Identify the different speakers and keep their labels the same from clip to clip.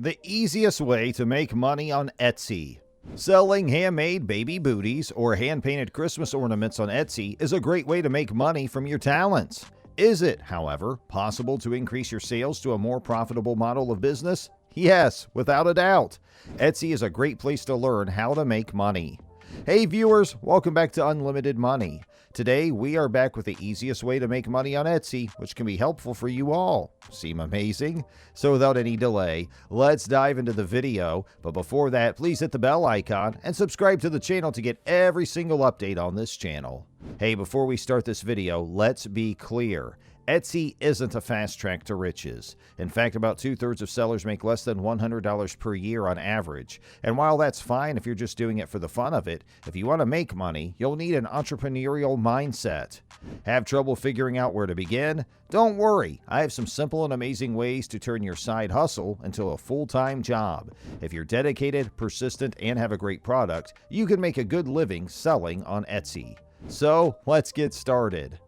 Speaker 1: The easiest way to make money on Etsy. Selling handmade baby booties or hand-painted Christmas ornaments on Etsy is a great way to make money from your talents. Is it, however, possible to increase your sales to a more profitable model of business? Yes, without a doubt. Etsy is a great place to learn how to make money. Hey viewers, welcome back to Unlimited Money. Today we are back with the easiest way to make money on Etsy, which can be helpful for you all. Seem amazing? So without any delay, let's dive into the video. But before that, please hit the bell icon and subscribe to the channel to get every single update on this channel. Hey, before we start this video, let's be clear. Etsy isn't a fast track to riches. In fact, about 2/3 of sellers make less than $100 per year on average. And while that's fine if you're just doing it for the fun of it, if you want to make money, you'll need an entrepreneurial mindset. Have trouble figuring out where to begin? Don't worry, I have some simple and amazing ways to turn your side hustle into a full-time job. If you're dedicated, persistent, and have a great product, you can make a good living selling on Etsy. So, let's get started.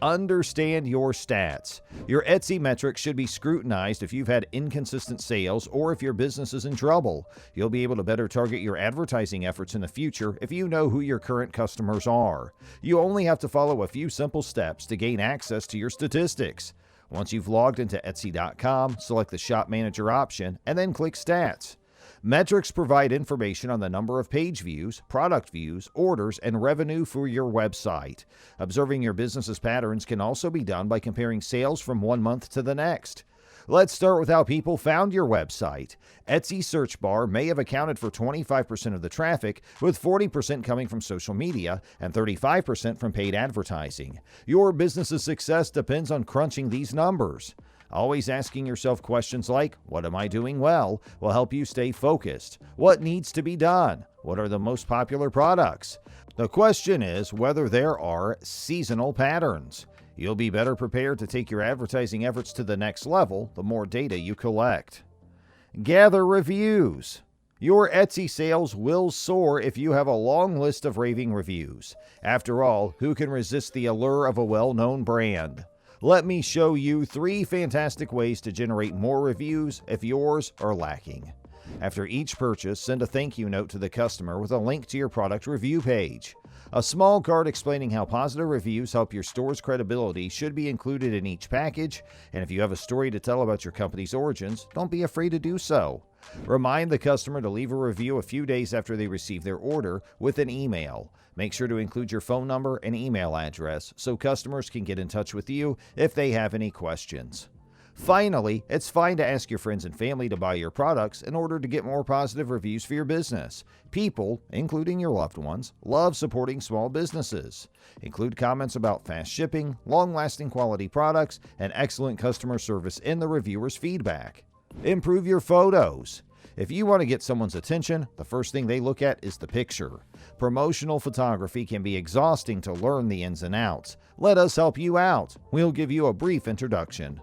Speaker 1: Understand your stats. Your Etsy metrics should be scrutinized if you've had inconsistent sales or if your business is in trouble. You'll be able to better target your advertising efforts in the future if you know who your current customers are. You only have to follow a few simple steps to gain access to your statistics. Once you've logged into Etsy.com, select the Shop Manager option and then click Stats. Metrics provide information on the number of page views, product views, orders, and revenue for your website. Observing your business's patterns can also be done by comparing sales from one month to the next. Let's start with how people found your website. Etsy's search bar may have accounted for 25% of the traffic, with 40% coming from social media and 35% from paid advertising. Your business's success depends on crunching these numbers. Always asking yourself questions like, what am I doing well, will help you stay focused. What needs to be done? What are the most popular products? The question is whether there are seasonal patterns. You'll be better prepared to take your advertising efforts to the next level the more data you collect. Gather reviews. Your Etsy sales will soar if you have a long list of raving reviews. After all, who can resist the allure of a well-known brand? Let me show you 3 fantastic ways to generate more reviews if yours are lacking. After each purchase, send a thank you note to the customer with a link to your product review page. A small card explaining how positive reviews help your store's credibility should be included in each package, and if you have a story to tell about your company's origins, don't be afraid to do so. Remind the customer to leave a review a few days after they receive their order with an email. Make sure to include your phone number and email address so customers can get in touch with you if they have any questions. Finally, it's fine to ask your friends and family to buy your products in order to get more positive reviews for your business. People, including your loved ones, love supporting small businesses. Include comments about fast shipping, long-lasting quality products, and excellent customer service in the reviewer's feedback. Improve your photos. If you want to get someone's attention, the first thing they look at is the picture. Promotional photography can be exhausting to learn the ins and outs. Let us help you out. We'll give you a brief introduction.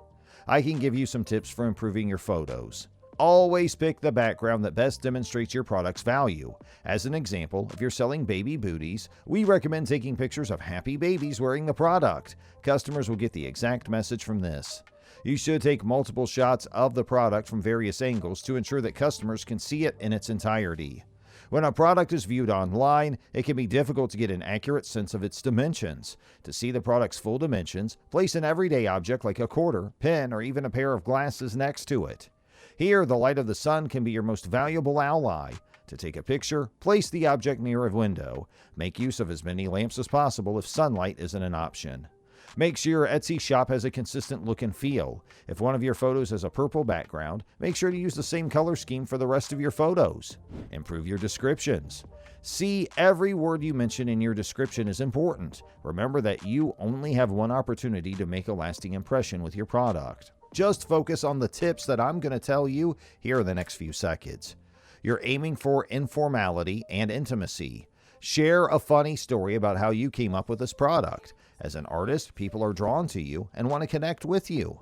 Speaker 1: I can give you some tips for improving your photos. Always pick the background that best demonstrates your product's value. As an example, if you're selling baby booties, we recommend taking pictures of happy babies wearing the product. Customers will get the exact message from this. You should take multiple shots of the product from various angles to ensure that customers can see it in its entirety. When a product is viewed online, it can be difficult to get an accurate sense of its dimensions. To see the product's full dimensions, place an everyday object like a quarter, pen, or even a pair of glasses next to it. Here, the light of the sun can be your most valuable ally. To take a picture, place the object near a window. Make use of as many lamps as possible if sunlight isn't an option. Make sure your Etsy shop has a consistent look and feel. If one of your photos has a purple background, make sure to use the same color scheme for the rest of your photos. Improve your descriptions. See, every word you mention in your description is important. Remember that you only have one opportunity to make a lasting impression with your product. Just focus on the tips that I'm going to tell you here in the next few seconds. You're aiming for informality and intimacy. Share a funny story about how you came up with this product. As an artist, people are drawn to you and want to connect with you.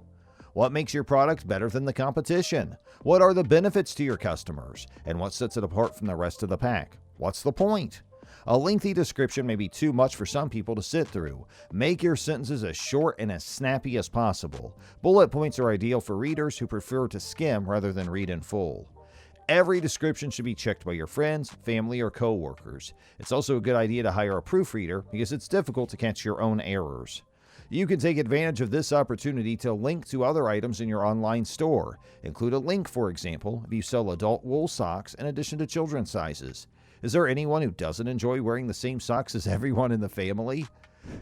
Speaker 1: What makes your product better than the competition? What are the benefits to your customers? And what sets it apart from the rest of the pack? What's the point? A lengthy description may be too much for some people to sit through. Make your sentences as short and as snappy as possible. Bullet points are ideal for readers who prefer to skim rather than read in full. Every description should be checked by your friends, family, or coworkers. It's also a good idea to hire a proofreader because it's difficult to catch your own errors. You can take advantage of this opportunity to link to other items in your online store. Include a link, for example, if you sell adult wool socks in addition to children's sizes. Is there anyone who doesn't enjoy wearing the same socks as everyone in the family?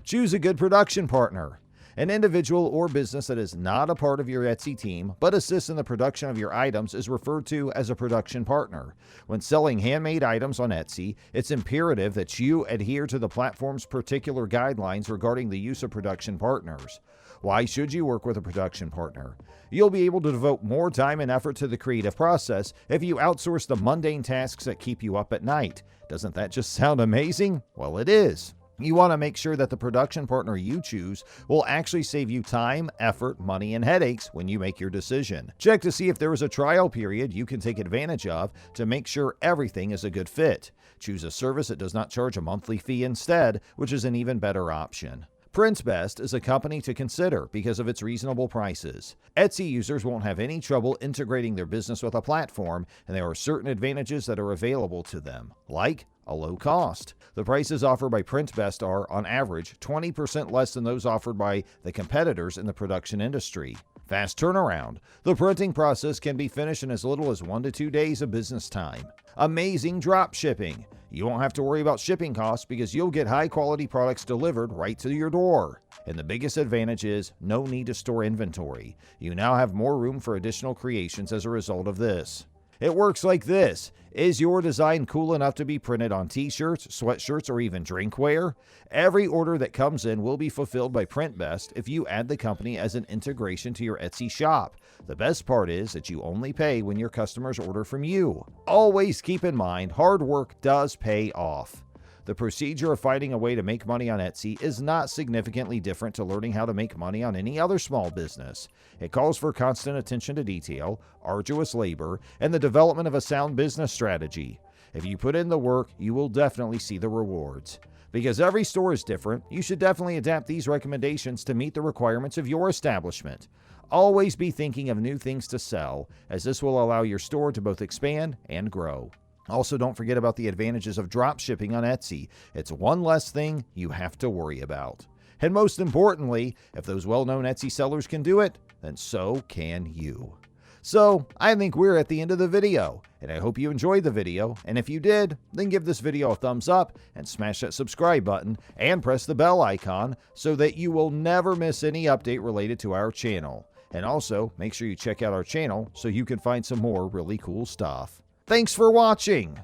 Speaker 1: Choose a good production partner. An individual or business that is not a part of your Etsy team but assists in the production of your items is referred to as a production partner. When selling handmade items on Etsy, it's imperative that you adhere to the platform's particular guidelines regarding the use of production partners. Why should you work with a production partner? You'll be able to devote more time and effort to the creative process if you outsource the mundane tasks that keep you up at night. Doesn't that just sound amazing? Well, it is. You want to make sure that the production partner you choose will actually save you time, effort, money, and headaches when you make your decision. Check to see if there is a trial period you can take advantage of to make sure everything is a good fit. Choose a service that does not charge a monthly fee instead, which is an even better option. Print's Best is a company to consider because of its reasonable prices. Etsy users won't have any trouble integrating their business with a platform, and there are certain advantages that are available to them, like a low cost. The prices offered by Print's Best are, on average, 20% less than those offered by the competitors in the production industry. Fast turnaround. The printing process can be finished in as little as 1 to 2 days of business time. Amazing drop shipping. You won't have to worry about shipping costs because you'll get high-quality products delivered right to your door. And the biggest advantage is no need to store inventory. You now have more room for additional creations as a result of this. It works like this. Is your design cool enough to be printed on t-shirts, sweatshirts, or even drinkware? Every order that comes in will be fulfilled by Print Best if you add the company as an integration to your Etsy shop. The best part is that you only pay when your customers order from you. Always keep in mind, hard work does pay off. The procedure of finding a way to make money on Etsy is not significantly different to learning how to make money on any other small business. It calls for constant attention to detail, arduous labor, and the development of a sound business strategy. If you put in the work, you will definitely see the rewards. Because every store is different, you should definitely adapt these recommendations to meet the requirements of your establishment. Always be thinking of new things to sell, as this will allow your store to both expand and grow. Also, don't forget about the advantages of drop shipping on Etsy. It's one less thing you have to worry about. And most importantly, if those well-known Etsy sellers can do it, then so can you. So, I think we're at the end of the video, and I hope you enjoyed the video, and if you did, then give this video a thumbs up and smash that subscribe button and press the bell icon so that you will never miss any update related to our channel. And also, make sure you check out our channel so you can find some more really cool stuff. Thanks for watching!